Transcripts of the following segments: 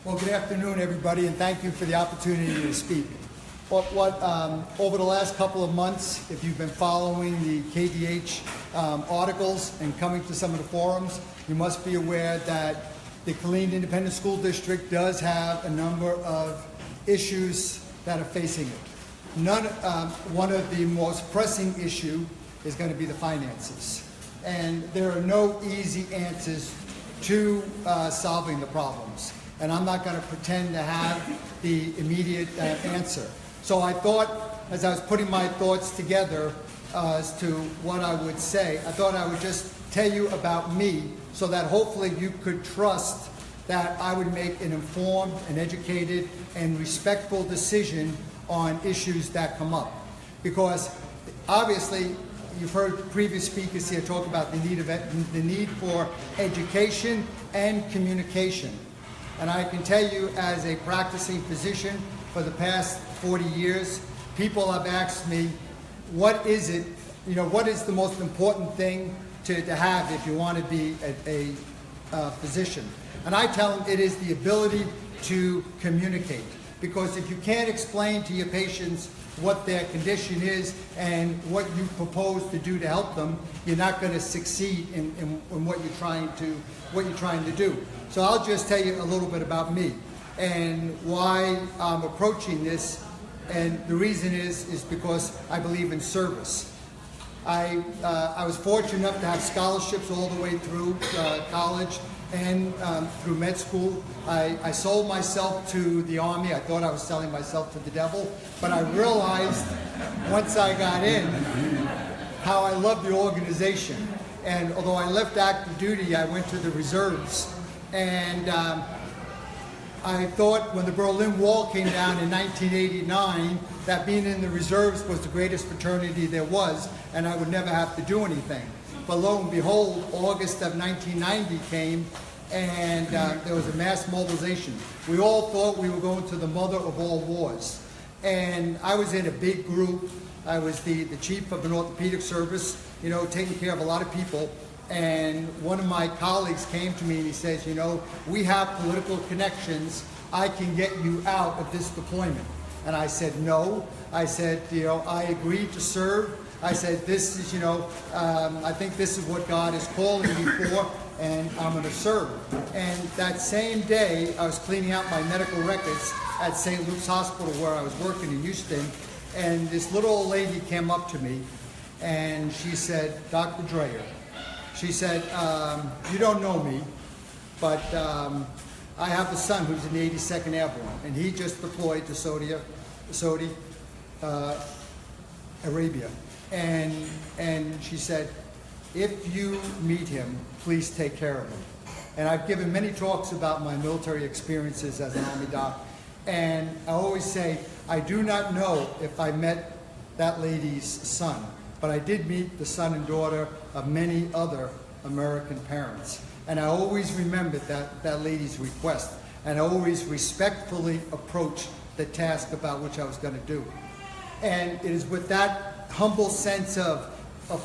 Well, good afternoon, everybody, and thank you for the opportunity to speak. Over the last couple of months, if you've been following the KDH articles and coming to some of the forums, you must be aware that the Killeen Independent School District does have a number of issues that are facing it. One of the most pressing issue is going to be the finances. And there are no easy answers to solving the problems. And I'm not going to pretend to have the immediate answer. So I thought, as I was putting my thoughts together as to what I would say, I thought I would just tell you about me so that hopefully you could trust that I would make an informed and educated and respectful decision on issues that come up. Because obviously, you've heard previous speakers here talk about the need for education and communication. And I can tell you, as a practicing physician for the past 40 years, people have asked me, what is it, what is the most important thing to have if you want to be a physician? And I tell them it is the ability to communicate. Because if you can't explain to your patients what their condition is and what you propose to do to help them, you're not going to succeed in what you're trying to do. So I'll just tell you a little bit about me and why I'm approaching this. And the reason is because I believe in service. I was fortunate enough to have scholarships all the way through college and through med school. I sold myself to the Army. I thought I was selling myself to the devil, but I realized once I got in how I loved the organization. And although I left active duty, I went to the reserves. And I thought when the Berlin Wall came down in 1989 that being in the reserves was the greatest fraternity there was, and I would never have to do anything. But lo and behold, August of 1990 came, and there was a mass mobilization. We all thought we were going to the mother of all wars. And I was in a big group. I was the chief of an orthopedic service, taking care of a lot of people. And one of my colleagues came to me and he says, we have political connections. I can get you out of this deployment. And I said, no. I said, I agreed to serve. I said, this is, I think this is what God is calling me for, and I'm going to serve. And that same day, I was cleaning out my medical records at St. Luke's Hospital where I was working in Houston, and this little old lady came up to me, and she said, Dr. Dreher, she said, you don't know me, but I have a son who's in the 82nd Airborne, and he just deployed to Saudi Arabia. And she said, if you meet him, please take care of him. And I've given many talks about my military experiences as an Army doc. And I always say, I do not know if I met that lady's son, but I did meet the son and daughter of many other American parents. And I always remembered that lady's request. And I always respectfully approached the task about which I was going to do. And it is with that humble sense of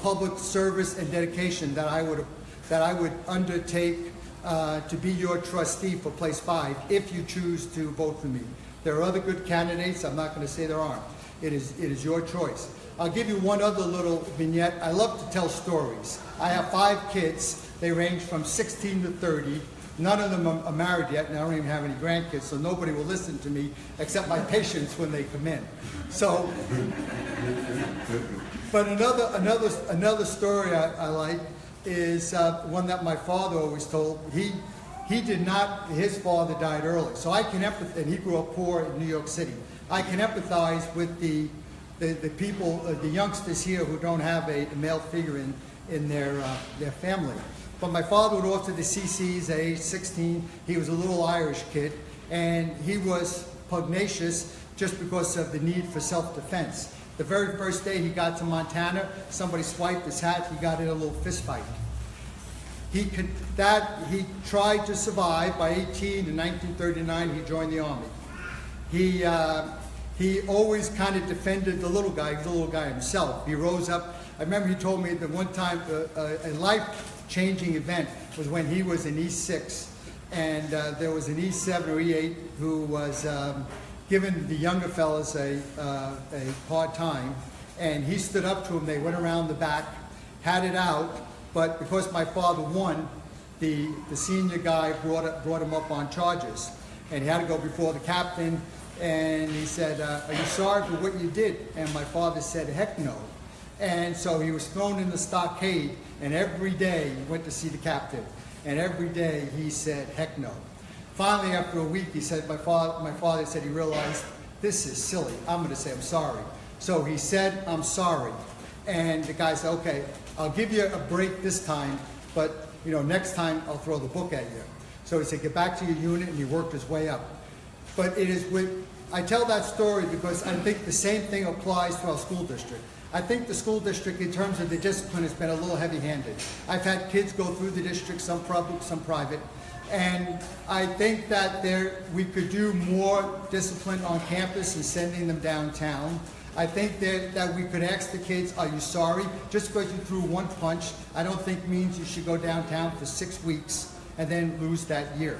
public service and dedication that I would undertake to be your trustee for Place 5 if you choose to vote for me. There are other good candidates. I'm not going to say there aren't. It is your choice. I'll give you one other little vignette. I love to tell stories. I have 5 kids. They range from 16 to 30. None of them are married yet, and I don't even have any grandkids, so nobody will listen to me except my patients when they come in. So, but another story I like is one that my father always told. His father died early, so I can empathize, and he grew up poor in New York City. I can empathize with the people, the youngsters here who don't have a male figure in their family. But my father would off to the CCs at age 16. He was a little Irish kid, and he was pugnacious just because of the need for self-defense. The very first day he got to Montana, somebody swiped his hat, he got in a little fist fight. He tried to survive. By 18 in 1939, he joined the Army. He always kind of defended the little guy. He was a little guy himself. He rose up. I remember he told me that one time a life-changing event was when he was in E6 and there was an E7 or E8 who was giving the younger fellas a hard time, and he stood up to him. They went around the back, had it out, but because my father won, the senior guy brought him up on charges, and he had to go before the captain, and he said, are you sorry for what you did? And my father said, heck no. And so he was thrown in the stockade, and every day he went to see the captain, and every day he said, heck no. Finally, after a week, he said, my father said he realized, this is silly, I'm going to say I'm sorry. So he said, I'm sorry. And the guy said, okay, I'll give you a break this time, but next time I'll throw the book at you. So he said, get back to your unit, and he worked his way up. But it is I tell that story because I think the same thing applies to our school district. I think the school district, in terms of the discipline, has been a little heavy-handed. I've had kids go through the district, some public, some private, and I think that we could do more discipline on campus and sending them downtown. I think that we could ask the kids, are you sorry? Just because you threw one punch, I don't think means you should go downtown for 6 weeks and then lose that year.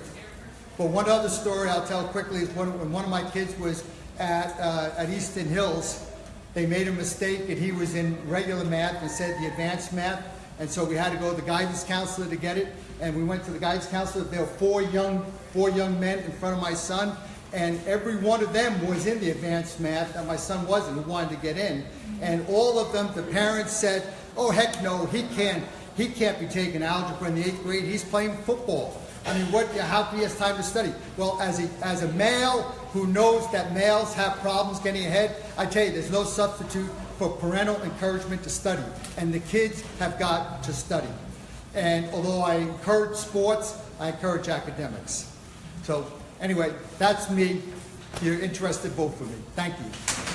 But one other story I'll tell quickly is when one of my kids was at Easton Hills, they made a mistake, and he was in regular math and said the advanced math, and so we had to go to the guidance counselor to get it, and we went to the guidance counselor. There were four young men in front of my son, and every one of them was in the advanced math, and my son wasn't, who wanted to get in. And all of them, the parents said, oh, heck no, he can't be taking algebra in the 8th grade, he's playing football. I mean, how can he have time to study? Well, as a male who knows that males have problems getting ahead, I tell you, there's no substitute for parental encouragement to study. And the kids have got to study. And although I encourage sports, I encourage academics. So anyway, that's me. If you're interested, vote for me. Thank you.